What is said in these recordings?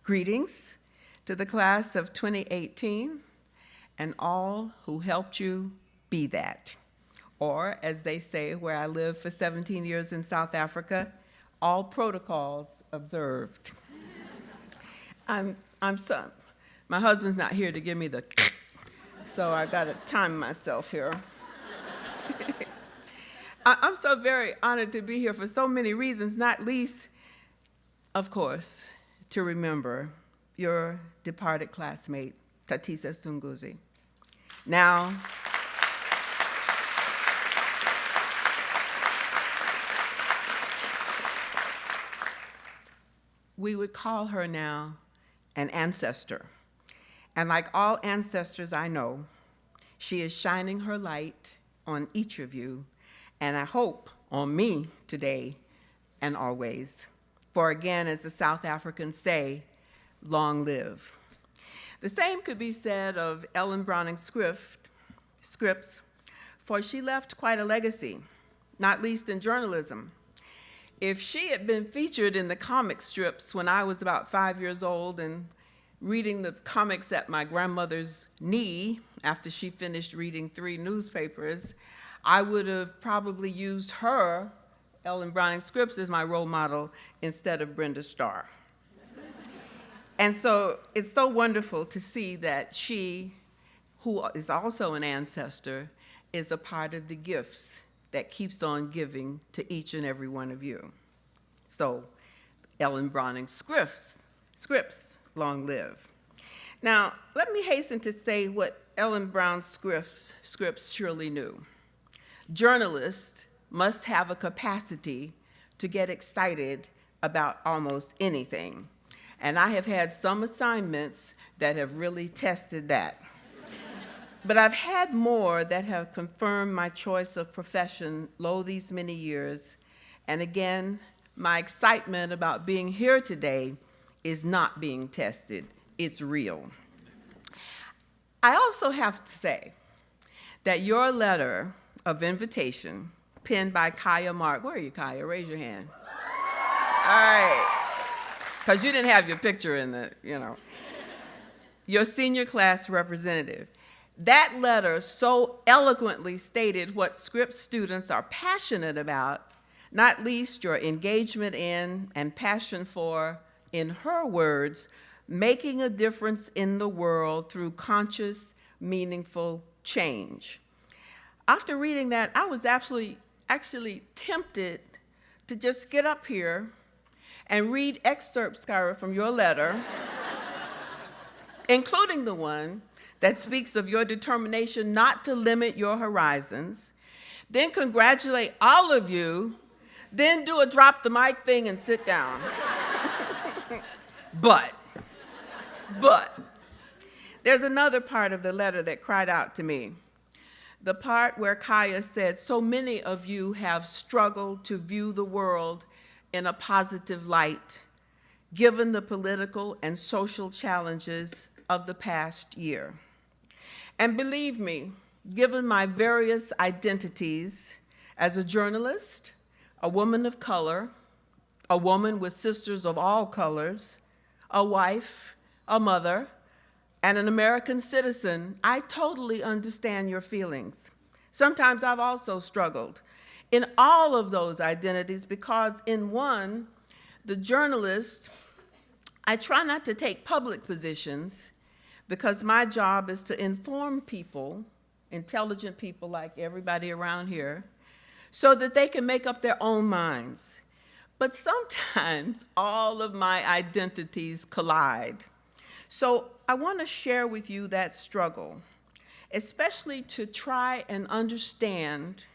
Greetings to the class of 2018 and all who helped you be that. Or, as they say where I lived for 17 years in South Africa, all protocols observed. My husband's not here to give me the so I gotta time myself here. I'm so very honored to be here for so many reasons, not least, of course, to remember your departed classmate, Tatisa Sunguzi. Now, we would call her now an ancestor. And like all ancestors I know, she is shining her light on each of you, and I hope on me today and always. For again, as the South Africans say, long live. The same could be said of Ellen Browning Scripps, for she left quite a legacy, not least in journalism. If she had been featured in the comic strips when I was about 5 years old and reading the comics at my grandmother's knee after she finished reading 3 newspapers, I would have probably used her, Ellen Browning Scripps, as my role model instead of Brenda Starr. And so it's so wonderful to see that she, who is also an ancestor, is a part of the gifts that keeps on giving to each and every one of you. So, Ellen Browning Scripps, long live. Now, let me hasten to say what Ellen Brown Scripps surely knew. Journalists must have a capacity to get excited about almost anything. And I have had some assignments that have really tested that. But I've had more that have confirmed my choice of profession lo these many years. And again, my excitement about being here today is not being tested, it's real. I also have to say that your letter of invitation, penned by Kaya Mark, where are you, Kaya? Raise your hand. All right, because you didn't have your picture in the, your senior class representative. That letter so eloquently stated what Scripps students are passionate about, not least your engagement in and passion for, in her words, making a difference in the world through conscious, meaningful change. After reading that, I was actually tempted to just get up here and read excerpts, Kyra, from your letter, including the one that speaks of your determination not to limit your horizons, then congratulate all of you, then do a drop the mic thing and sit down. But, there's another part of the letter that cried out to me. The part where Kaya said, so many of you have struggled to view the world in a positive light, given the political and social challenges of the past year. And believe me, given my various identities as a journalist, a woman of color, a woman with sisters of all colors, a wife, a mother, and an American citizen, I totally understand your feelings. Sometimes I've also struggled in all of those identities because in one, the journalist, I try not to take public positions because my job is to inform people, intelligent people like everybody around here, so that they can make up their own minds. But sometimes all of my identities collide. So I want to share with you that struggle, especially to try and understand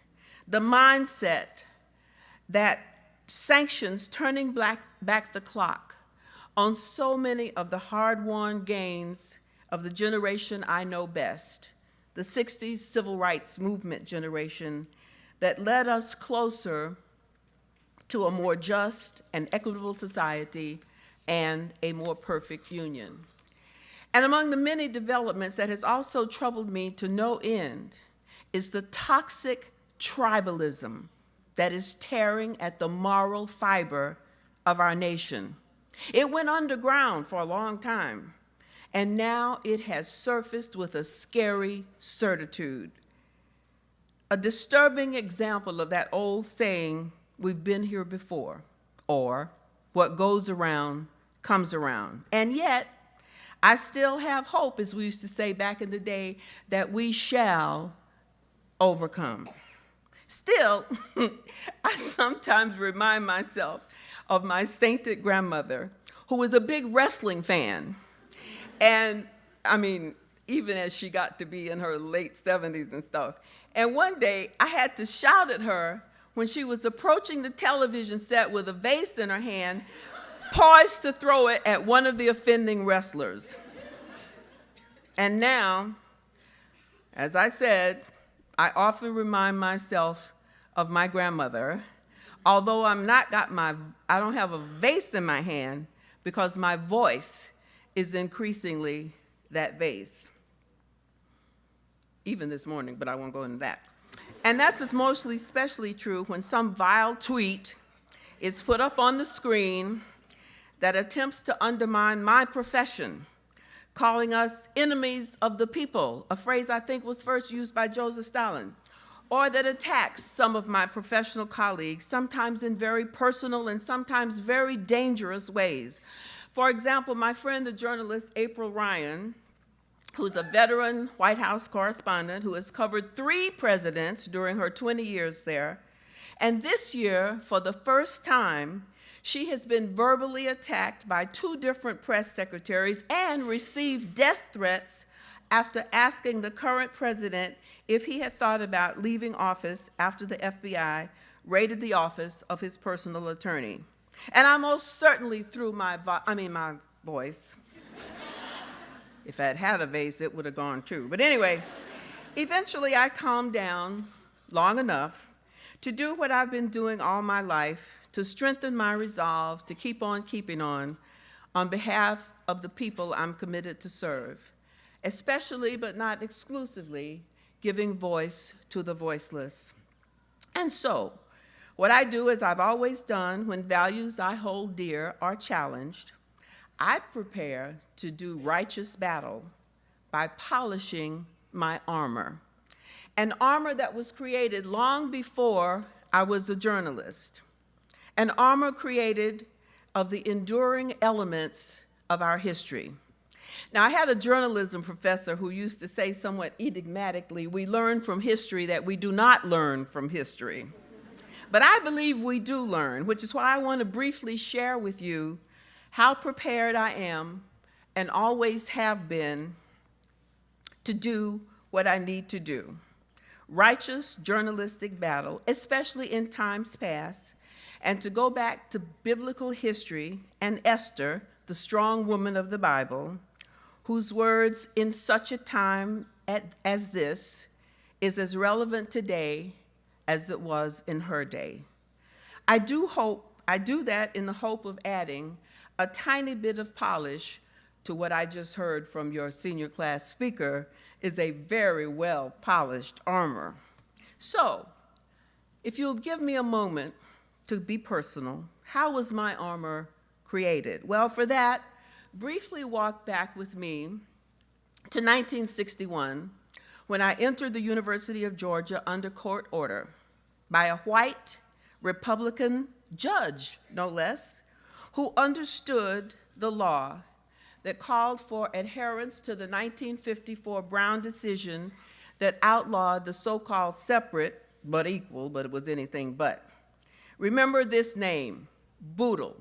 the mindset that sanctions turning back the clock on so many of the hard-won gains of the generation I know best, the 60s civil rights movement generation that led us closer to a more just and equitable society and a more perfect union. And among the many developments that has also troubled me to no end is the toxic tribalism that is tearing at the moral fiber of our nation. It went underground for a long time, and now it has surfaced with a scary certitude. A disturbing example of that old saying, "We've been here before," or "What goes around comes around." And yet, I still have hope, as we used to say back in the day, that we shall overcome. Still, I sometimes remind myself of my sainted grandmother, who was a big wrestling fan. And I mean, even as she got to be in her late 70s and stuff. And one day, I had to shout at her when she was approaching the television set with a vase in her hand, poised to throw it at one of the offending wrestlers. And now, as I said, I often remind myself of my grandmother, although I don't have a vase in my hand, because my voice is increasingly that vase. Even this morning, but I won't go into that. And that's especially true when some vile tweet is put up on the screen that attempts to undermine my profession, calling us enemies of the people, a phrase I think was first used by Joseph Stalin, or that attacks some of my professional colleagues, sometimes in very personal and sometimes very dangerous ways. For example, my friend, the journalist April Ryan, who's a veteran White House correspondent who has covered 3 presidents during her 20 years there, and this year, for the first time, she has been verbally attacked by 2 different press secretaries and received death threats after asking the current president if he had thought about leaving office after the FBI raided the office of his personal attorney. And I most certainly threw my voice. If I had had a vase, it would have gone too. But anyway, eventually I calmed down long enough to do what I've been doing all my life, to strengthen my resolve to keep on keeping on behalf of the people I'm committed to serve, especially but not exclusively giving voice to the voiceless. And so, what I do, as I've always done when values I hold dear are challenged, I prepare to do righteous battle by polishing my armor, an armor that was created long before I was a journalist, an armor created of the enduring elements of our history. Now, I had a journalism professor who used to say somewhat enigmatically, we learn from history that we do not learn from history. But I believe we do learn, which is why I want to briefly share with you how prepared I am and always have been to do what I need to do. Righteous journalistic battle, especially in times past, and to go back to biblical history and Esther, the strong woman of the Bible, whose words in such a time as this is as relevant today as it was in her day. I do that in the hope of adding a tiny bit of polish to what I just heard from your senior class speaker is a very well polished armor. So, if you'll give me a moment to be personal, how was my armor created? Well, for that, briefly walk back with me to 1961, when I entered the University of Georgia under court order by a white Republican judge, no less, who understood the law that called for adherence to the 1954 Brown decision that outlawed the so-called separate but equal, but it was anything but. Remember this name, Boodle,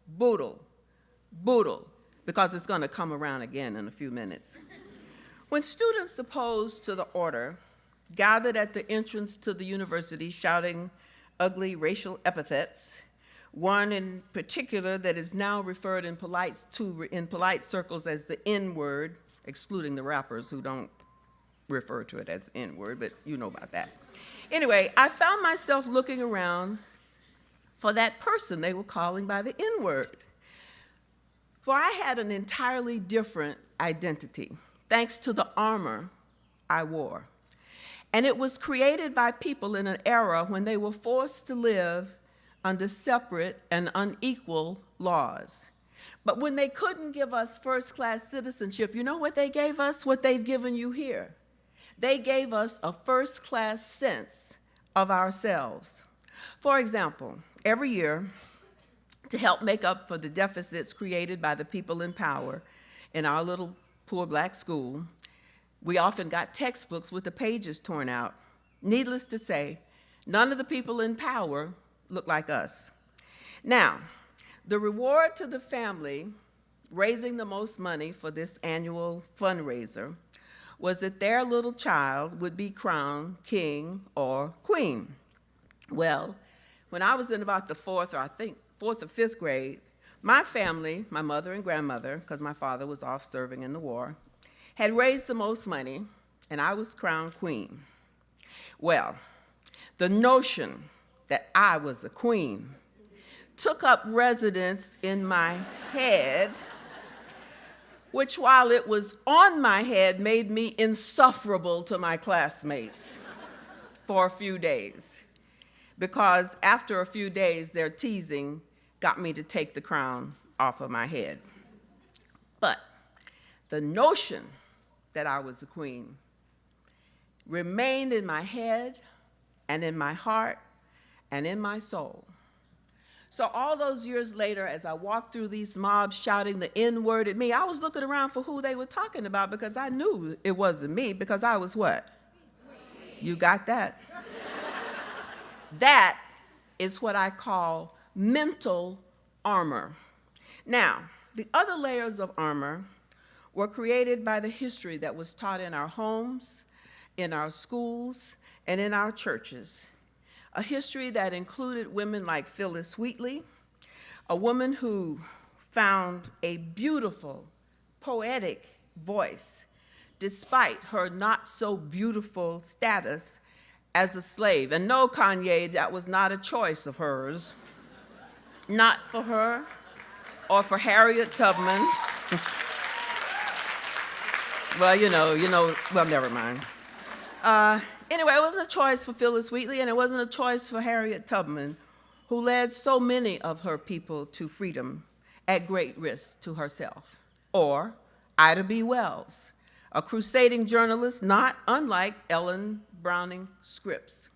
Boodle, Boodle, because it's going to come around again in a few minutes. When students opposed to the order gathered at the entrance to the university shouting ugly racial epithets, one in particular that is now referred in polite circles as the N-word, excluding the rappers who don't refer to it as N-word, but you know about that. Anyway, I found myself looking around for that person they were calling by the N-word. For I had an entirely different identity, thanks to the armor I wore. And it was created by people in an era when they were forced to live under separate and unequal laws. But when they couldn't give us first-class citizenship, you know what they gave us? What they've given you here. They gave us a first-class sense of ourselves. For example, every year, to help make up for the deficits created by the people in power in our little poor black school, we often got textbooks with the pages torn out. Needless to say, none of the people in power look like us. Now, the reward to the family raising the most money for this annual fundraiser was that their little child would be crowned king or queen. Well, when I was in about the fourth or fifth grade, my family, my mother and grandmother, because my father was off serving in the war, had raised the most money, and I was crowned queen. Well, the notion that I was a queen took up residence in my head, which, while it was on my head, made me insufferable to my classmates for a few days. Because after a few days, their teasing got me to take the crown off of my head. But the notion that I was a queen remained in my head and in my heart and in my soul. So all those years later, as I walked through these mobs shouting the N-word at me, I was looking around for who they were talking about, because I knew it wasn't me, because I was what? You got that? That is what I call mental armor. Now, the other layers of armor were created by the history that was taught in our homes, in our schools, and in our churches. A history that included women like Phyllis Wheatley, a woman who found a beautiful, poetic voice despite her not so beautiful status as a slave. And no, Kanye, that was not a choice of hers. Not for her or for Harriet Tubman. Well, never mind. Anyway, it wasn't a choice for Phyllis Wheatley, and it wasn't a choice for Harriet Tubman, who led so many of her people to freedom at great risk to herself. Or Ida B. Wells, a crusading journalist not unlike Ellen Browning Scripps.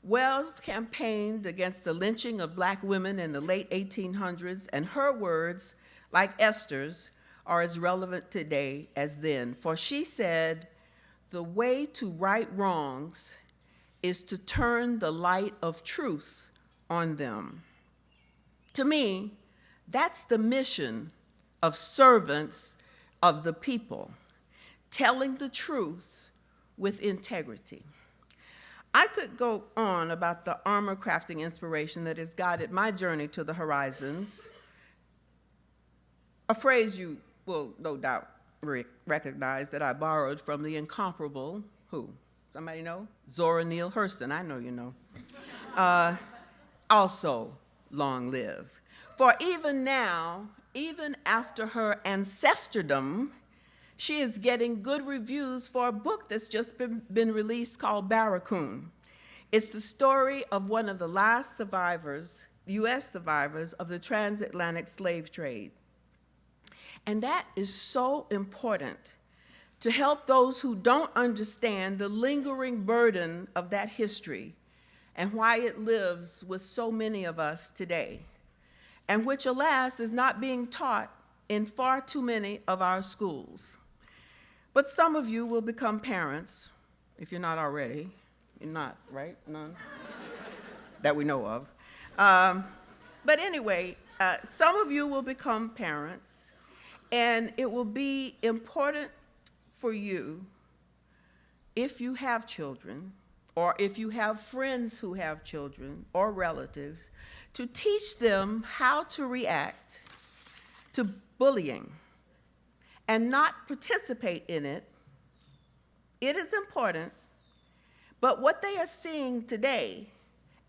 Wells campaigned against the lynching of black women in the late 1800s, and her words, like Esther's, are as relevant today as then. For she said, "The way to right wrongs is to turn the light of truth on them." To me, that's the mission of servants of the people, telling the truth with integrity. I could go on about the armor crafting inspiration that has guided my journey to the horizons, a phrase you will no doubt recognize that I borrowed from the incomparable, who? Somebody know? Zora Neale Hurston, I know you know. Also, long live. For even now, even after her ancestordom, she is getting good reviews for a book that's just been released called Barracoon. It's the story of one of the last survivors, U.S. survivors, of the transatlantic slave trade. And that is so important to help those who don't understand the lingering burden of that history and why it lives with so many of us today, and which, alas, is not being taught in far too many of our schools. But some of you will become parents, if you're not already. You're not, right? None? That we know of. But anyway, some of you will become parents, and it will be important for you, if you have children, or if you have friends who have children or relatives, to teach them how to react to bullying and not participate in it. It is important, but what they are seeing today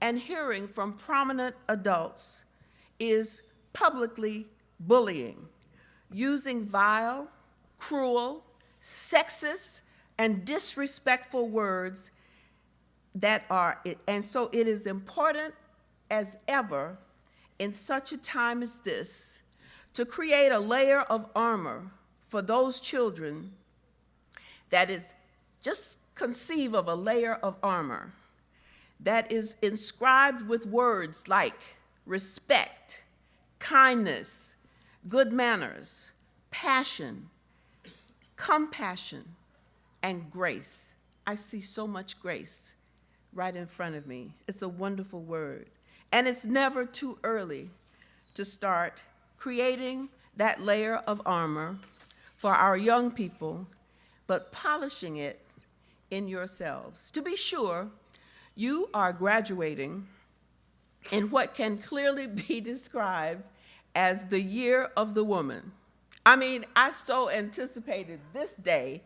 and hearing from prominent adults is publicly bullying, using vile, cruel, sexist, and disrespectful words that are, and so it is important as ever in such a time as this to create a layer of armor for those children that is, just conceive of a layer of armor that is inscribed with words like respect, kindness, good manners, passion, compassion, and grace. I see so much grace right in front of me. It's a wonderful word. And it's never too early to start creating that layer of armor for our young people, but polishing it in yourselves. To be sure, you are graduating in what can clearly be described as the year of the woman. I mean, I so anticipated this day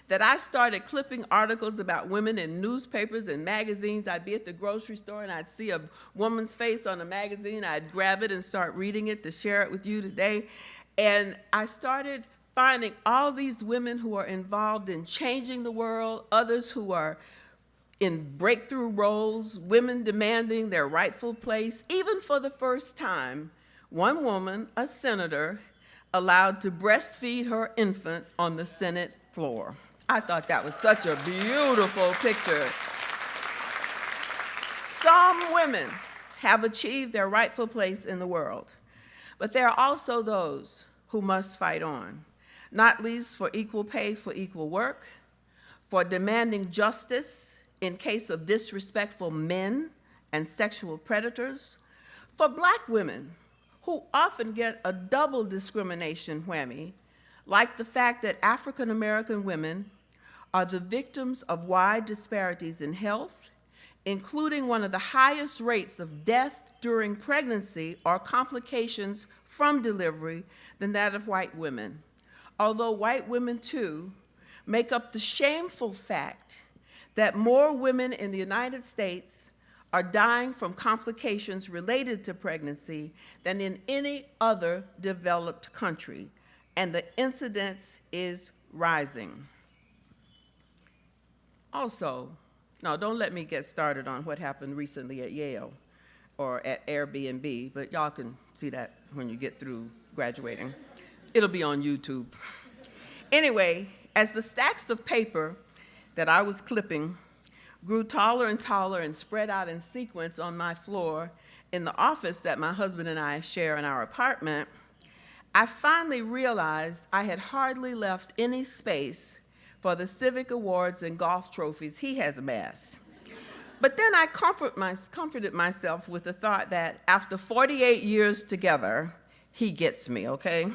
that I started clipping articles about women in newspapers and magazines. I'd be at the grocery store and I'd see a woman's face on a magazine. I'd grab it and start reading it to share it with you today. And I started finding all these women who are involved in changing the world, others who are in breakthrough roles, women demanding their rightful place. Even for the first time, one woman, a senator, allowed to breastfeed her infant on the Senate floor. I thought that was such a beautiful picture. Some women have achieved their rightful place in the world, but there are also those who must fight on, not least for equal pay for equal work, for demanding justice in case of disrespectful men and sexual predators, for Black women who often get a double discrimination whammy, like the fact that African American women are the victims of wide disparities in health, including one of the highest rates of death during pregnancy or complications from delivery than that of white women. Although white women, too, make up the shameful fact that more women in the United States are dying from complications related to pregnancy than in any other developed country, and the incidence is rising. Also, no, don't let me get started on what happened recently at Yale or at Airbnb, but y'all can see that when you get through graduating. It'll be on YouTube. Anyway, as the stacks of paper that I was clipping grew taller and taller and spread out in sequence on my floor in the office that my husband and I share in our apartment, I finally realized I had hardly left any space for the civic awards and golf trophies he has amassed. But then I comforted myself with the thought that after 48 years together, he gets me, okay?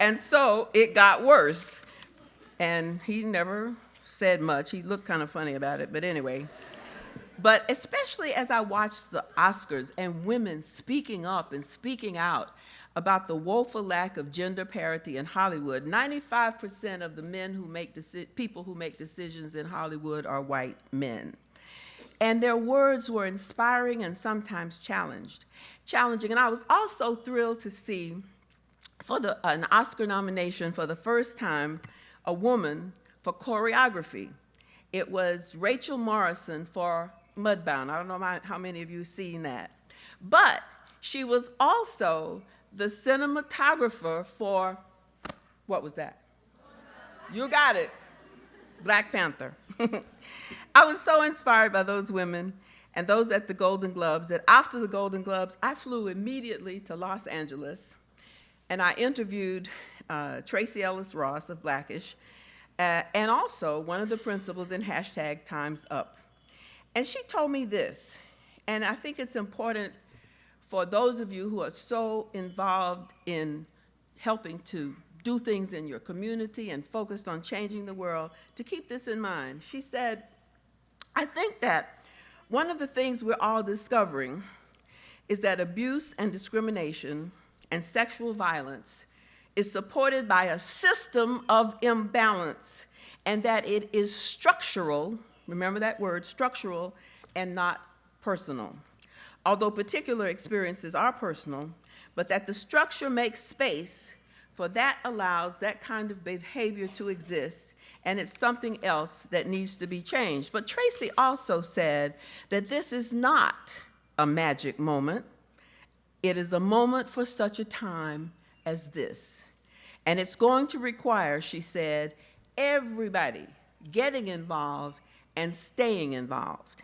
And so it got worse. And he never said much. He looked kind of funny about it, but anyway. But especially as I watched the Oscars and women speaking up and speaking out about the woeful lack of gender parity in Hollywood. 95% of the people who make decisions in Hollywood are white men. And their words were inspiring and sometimes challenging. And I was also thrilled to see for an Oscar nomination for the first time, a woman for choreography. It was Rachel Morrison for Mudbound. I don't know how many of you have seen that. But she was also the cinematographer for, what was that? You got it, Black Panther. I was so inspired by those women and those at the Golden Globes that after the Golden Globes, I flew immediately to Los Angeles and I interviewed Tracy Ellis Ross of Blackish and also one of the principals in #TimesUp. And she told me this, and I think it's important for those of you who are so involved in helping to do things in your community and focused on changing the world, to keep this in mind. She said, I think that one of the things we're all discovering is that abuse and discrimination and sexual violence is supported by a system of imbalance, and that it is structural, remember that word, structural, and not personal. Although particular experiences are personal, but that the structure makes space for that allows that kind of behavior to exist, and it's something else that needs to be changed. But Tracy also said that this is not a magic moment. It is a moment for such a time as this. And it's going to require, she said, everybody getting involved and staying involved.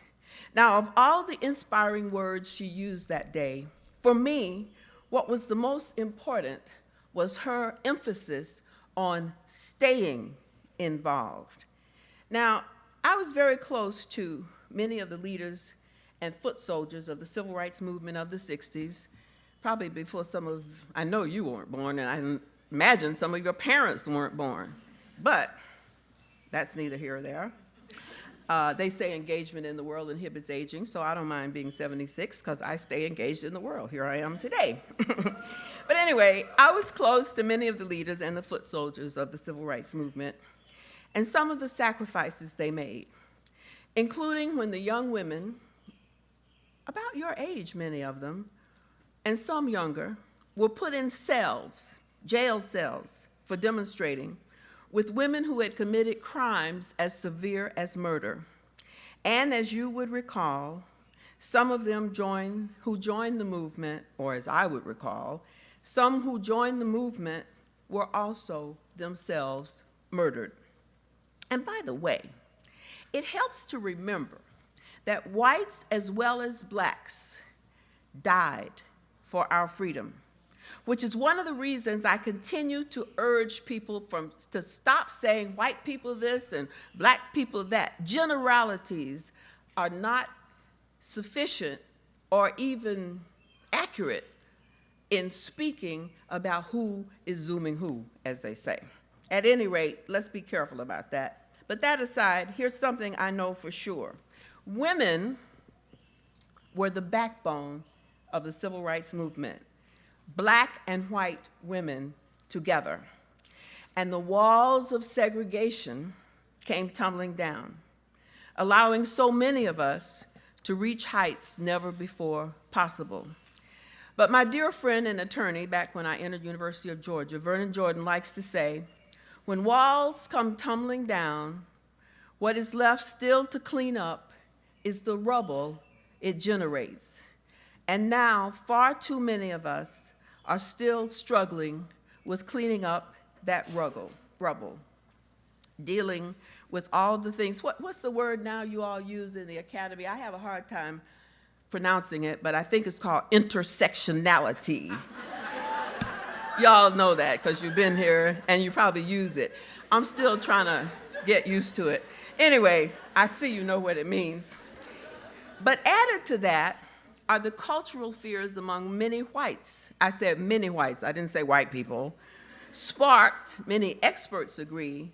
Now, of all the inspiring words she used that day, for me, what was the most important was her emphasis on staying involved. Now, I was very close to many of the leaders and foot soldiers of the civil rights movement of the 60s, probably before I know you weren't born, and I imagine some of your parents weren't born, but that's neither here or there. They say engagement in the world inhibits aging, so I don't mind being 76 because I stay engaged in the world. Here I am today. But anyway, I was close to many of the leaders and the foot soldiers of the civil rights movement and some of the sacrifices they made, including when the young women, about your age, many of them, and some younger, were put in cells, jail cells, for demonstrating with women who had committed crimes as severe as murder. And as you would recall, some of them who joined the movement, or as I would recall, some who joined the movement were also themselves murdered. And by the way, it helps to remember that whites as well as blacks died for our freedom, which is one of the reasons I continue to urge people to stop saying white people this and black people that. Generalities are not sufficient or even accurate in speaking about who is zooming who, as they say. At any rate, let's be careful about that. But that aside, here's something I know for sure. Women were the backbone of the civil rights movement, black and white women together. And the walls of segregation came tumbling down, allowing so many of us to reach heights never before possible. But my dear friend and attorney, back when I entered University of Georgia, Vernon Jordan, likes to say, when walls come tumbling down, what is left still to clean up is the rubble it generates. And now, far too many of us are still struggling with cleaning up that rubble, dealing with all the things. What's the word now you all use in the academy? I have a hard time pronouncing it, but I think it's called intersectionality. Y'all know that because you've been here and you probably use it. I'm still trying to get used to it. Anyway, I see you know what it means. But added to that are the cultural fears among many whites. I said many whites, I didn't say white people. Sparked, many experts agree,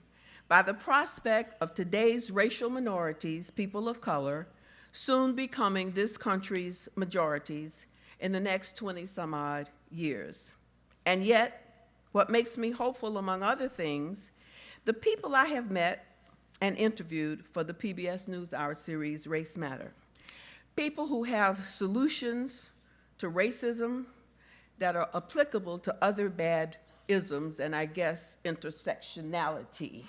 by the prospect of today's racial minorities, people of color, soon becoming this country's majorities in the next 20 some odd years. And yet, what makes me hopeful, among other things, the people I have met and interviewed for the PBS NewsHour series, Race Matter. People who have solutions to racism that are applicable to other bad isms, and I guess intersectionality.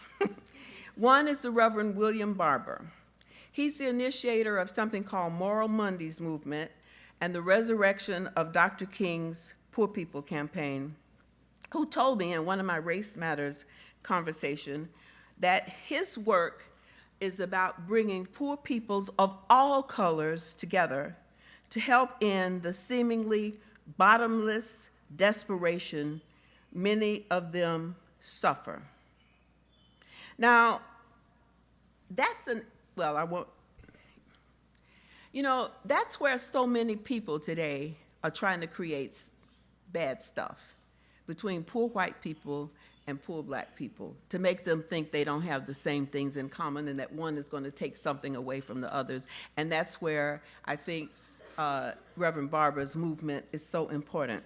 One is the Reverend William Barber. He's the initiator of something called Moral Mondays movement and the resurrection of Dr. King's Poor People campaign, who told me in one of my Race Matters conversation that his work is about bringing poor peoples of all colors together to help end the seemingly bottomless desperation many of them suffer. Now, that's where so many people today are trying to create bad stuff between poor white people and poor black people to make them think they don't have the same things in common and that one is going to take something away from the others. And that's where I think Reverend Barber's movement is so important.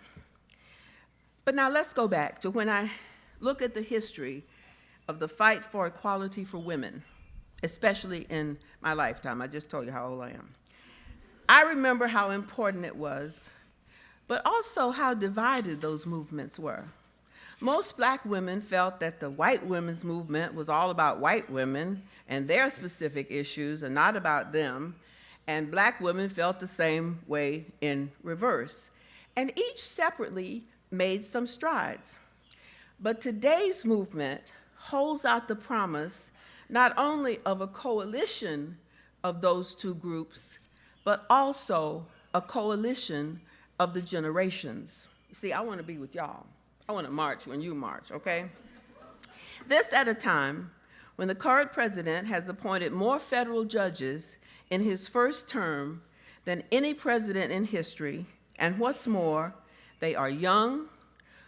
But now let's go back to when I look at the history of the fight for equality for women, especially in my lifetime. I just told you how old I am. I remember how important it was, but also how divided those movements were. Most black women felt that the white women's movement was all about white women and their specific issues and not about them, and black women felt the same way in reverse. And each separately made some strides. But today's movement holds out the promise not only of a coalition of those two groups, but also a coalition of the generations. You see, I want to be with y'all. I want to march when you march, okay? This at a time when the current president has appointed more federal judges in his first term than any president in history, and what's more, they are young,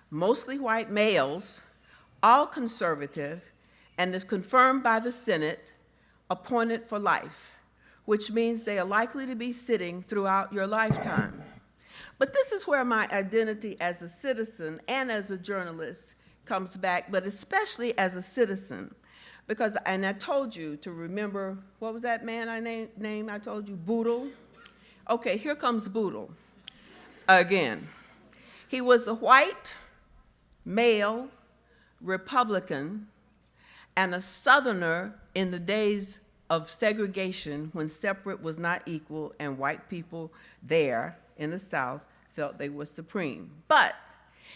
mostly white males, all conservative, and if confirmed by the Senate, appointed for life, which means they are likely to be sitting throughout your lifetime. But this is where my identity as a citizen and as a journalist comes back, but especially as a citizen. Because, and I told you to remember, what was that man I named? I told you, Boodle. Okay, here comes Boodle again. He was a white, male, Republican, and a Southerner in the days of segregation when separate was not equal and white people there in the South felt they were supreme. But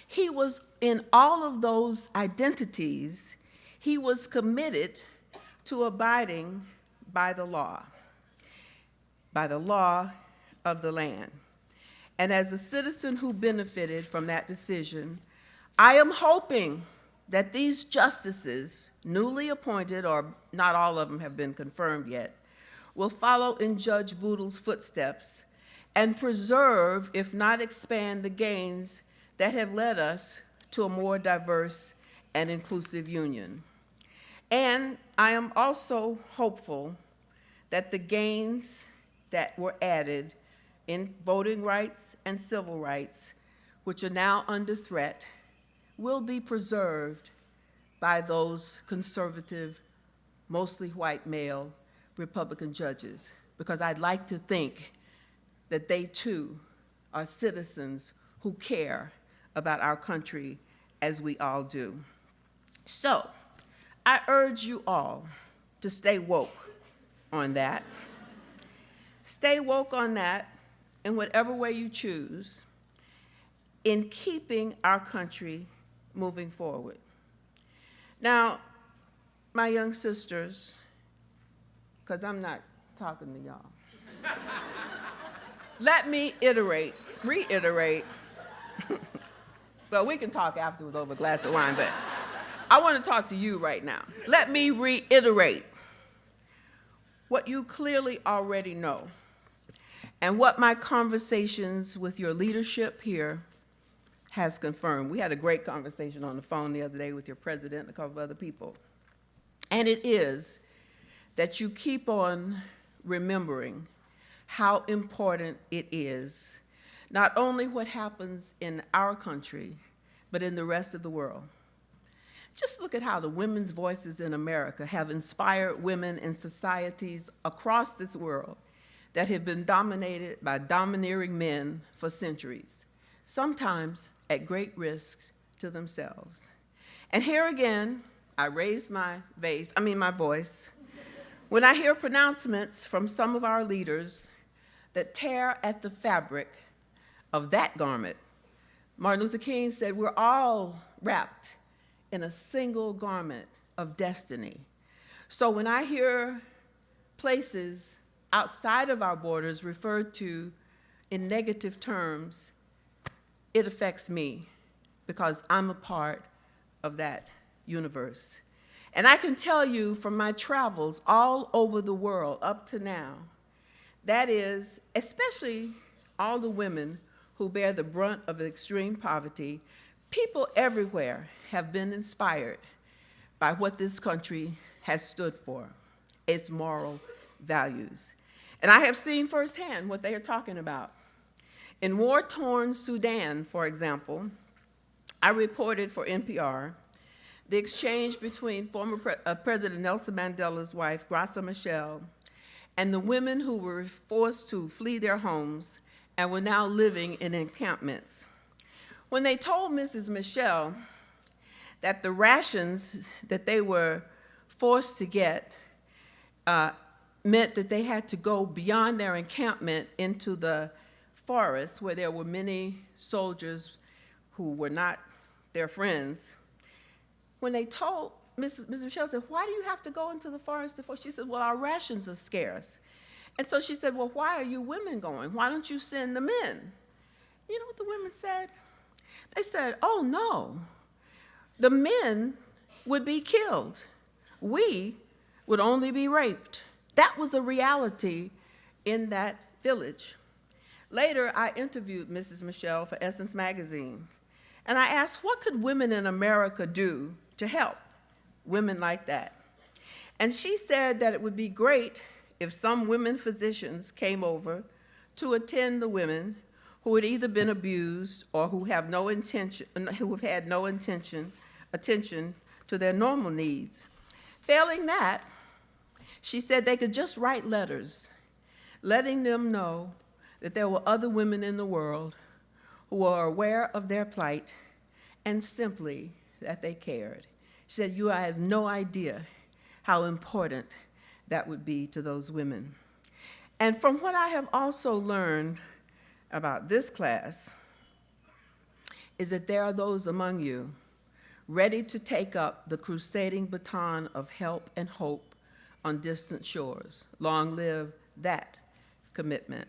he was, in all of those identities, he was committed to abiding by the law of the land. And as a citizen who benefited from that decision, I am hoping that these justices, newly appointed, or not all of them have been confirmed yet, will follow in Judge Boodle's footsteps and preserve, if not expand, the gains that have led us to a more diverse and inclusive union. And I am also hopeful that the gains that were added in voting rights and civil rights, which are now under threat, will be preserved by those conservative, mostly white male Republican judges, because I'd like to think that they too are citizens who care about our country as we all do. So, I urge you all to stay woke on that. Stay woke on that in whatever way you choose, in keeping our country moving forward. Now, my young sisters, because I'm not talking to y'all, let me reiterate. Well, we can talk afterwards over a glass of wine, but I want to talk to you right now. Let me reiterate what you clearly already know and what my conversations with your leadership here has confirmed. We had a great conversation on the phone the other day with your president and a couple of other people. And it is that you keep on remembering how important it is, not only what happens in our country, but in the rest of the world. Just look at how the women's voices in America have inspired women in societies across this world that have been dominated by domineering men for centuries, sometimes at great risk to themselves. And here again, I raise my voice when I hear pronouncements from some of our leaders that tear at the fabric of that garment. Martin Luther King said, we're all wrapped in a single garment of destiny. So when I hear places outside of our borders referred to in negative terms, it affects me because I'm a part of that universe. And I can tell you from my travels all over the world up to now, that is, especially all the women who bear the brunt of extreme poverty, people everywhere have been inspired by what this country has stood for, its moral values. And I have seen firsthand what they are talking about. In war-torn Sudan, for example, I reported for NPR the exchange between former President Nelson Mandela's wife, Graça Machel, and the women who were forced to flee their homes and were now living in encampments. When they told Mrs. Machel that the rations that they were forced to get meant that they had to go beyond their encampment into the forest where there were many soldiers who were not their friends, when they told Mrs. Michelle said, "Why do you have to go into the forest?" She said, "Well, our rations are scarce." And so she said, "Well, why are you women going? Why don't you send the men?" You know what the women said? They said, "Oh, no. The men would be killed. We would only be raped." That was a reality in that village. Later, I interviewed Mrs. Michelle for Essence magazine, and I asked, what could women in America do to help women like that? And she said that it would be great if some women physicians came over to attend the women who had either been abused or who have had no attention to their normal needs. Failing that, she said they could just write letters, letting them know that there were other women in the world who were aware of their plight and simply that they cared. She said, "You have no idea how important that would be to those women." And from what I have also learned about this class is that there are those among you ready to take up the crusading baton of help and hope on distant shores. Long live that commitment.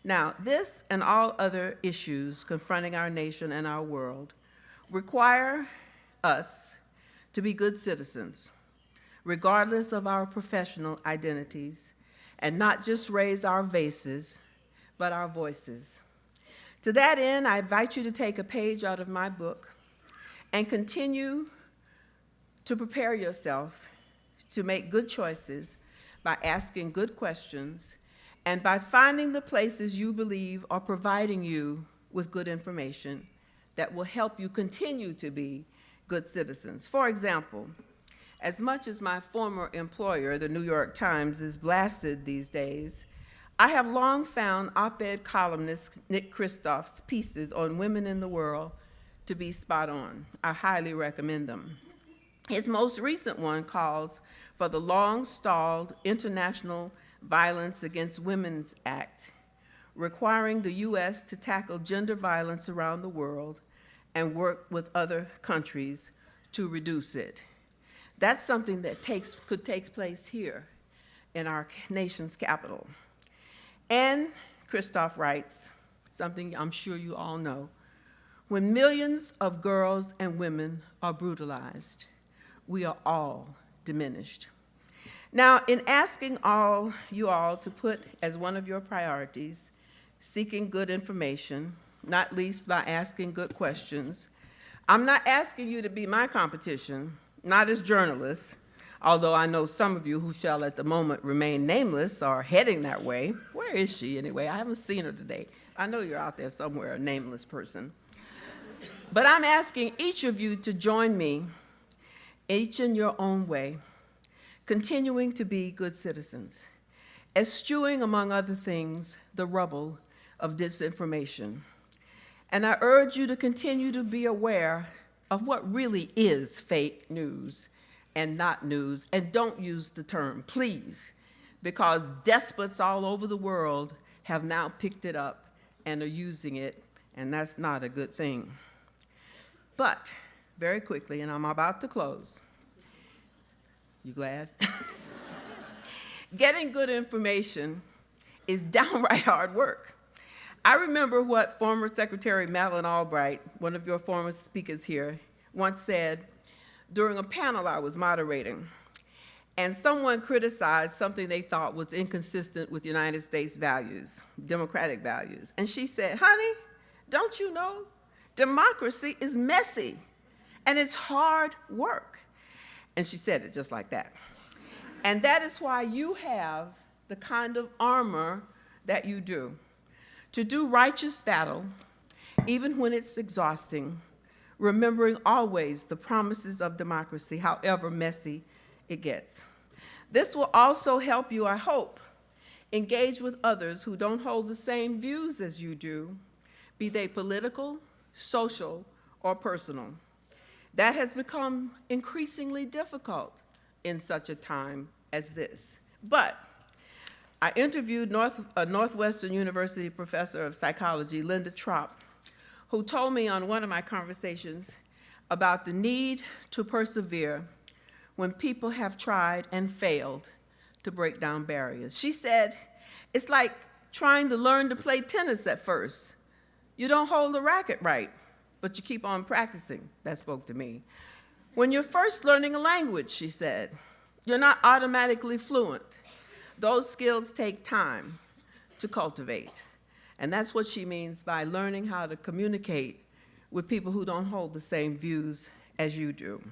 Now, this and all other issues confronting our nation and our world require us to be good citizens, regardless of our professional identities, and not just raise our vases, but our voices. To that end, I invite you to take a page out of my book and continue to prepare yourself to make good choices by asking good questions and by finding the places you believe are providing you with good information that will help you continue to be good citizens. For example, as much as my former employer, the New York Times, is blasted these days, I have long found op-ed columnist Nick Kristof's pieces on women in the world to be spot on. I highly recommend them. His most recent one calls for the long-stalled International Violence Against Women's Act, requiring the U.S. to tackle gender violence around the world and work with other countries to reduce it. That's something that could take place here in our nation's capital. And Kristof writes, something I'm sure you all know, when millions of girls and women are brutalized, we are all diminished. Now, in asking you all to put as one of your priorities seeking good information, not least by asking good questions, I'm not asking you to be my competition, not as journalists, although I know some of you who shall at the moment remain nameless are heading that way. Where is she anyway? I haven't seen her today. I know you're out there somewhere, a nameless person. But I'm asking each of you to join me, each in your own way, continuing to be good citizens, eschewing, among other things, the rubble of disinformation. And I urge you to continue to be aware of what really is fake news and not news, and don't use the term, please, because despots all over the world have now picked it up and are using it, and that's not a good thing. But, very quickly, and I'm about to close. You glad? Getting good information is downright hard work. I remember what former Secretary Madeleine Albright, one of your former speakers here, once said during a panel I was moderating, and someone criticized something they thought was inconsistent with United States values, democratic values. And she said, "Honey, don't you know? Democracy is messy, and it's hard work." And she said it just like that. And that is why you have the kind of armor that you do. To do righteous battle, even when it's exhausting, remembering always the promises of democracy, however messy it gets. This will also help you, I hope, engage with others who don't hold the same views as you do, be they political, social, or personal. That has become increasingly difficult in such a time as this. But I interviewed a Northwestern University professor of psychology, Linda Tropp, who told me on one of my conversations about the need to persevere when people have tried and failed to break down barriers. She said, it's like trying to learn to play tennis at first. You don't hold the racket right, but you keep on practicing. That spoke to me. When you're first learning a language, she said, you're not automatically fluent. Those skills take time to cultivate. And that's what she means by learning how to communicate with people who don't hold the same views as you do.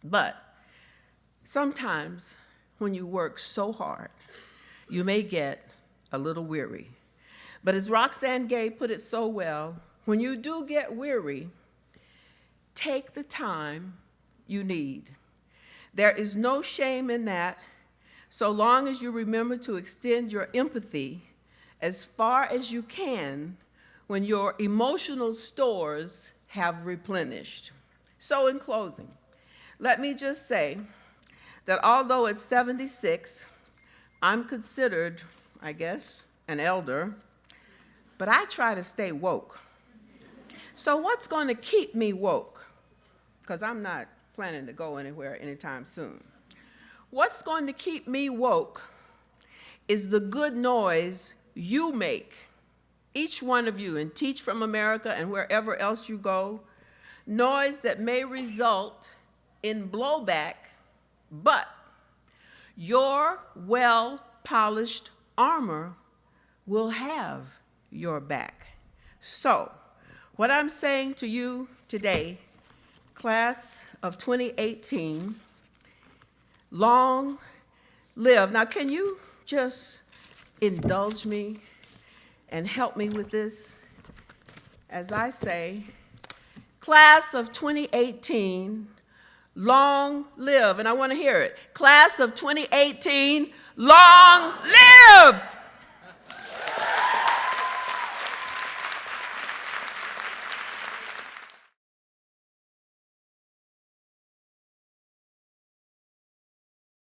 But sometimes when you work so hard, you may get a little weary. But as Roxane Gay put it so well, when you do get weary, take the time you need. There is no shame in that, so long as you remember to extend your empathy as far as you can when your emotional stores have replenished. So in closing, let me just say that although at 76, I'm considered, I guess, an elder, but I try to stay woke. So what's going to keep me woke? Because I'm not planning to go anywhere anytime soon. What's going to keep me woke is the good noise you make, each one of you, and Teach from America and wherever else you go, noise that may result in blowback, but your well-polished armor will have your back. So, what I'm saying to you today, class of 2018, long live. Now, can you just indulge me and help me with this? As I say, class of 2018, long live. And I want to hear it. Class of 2018, long live!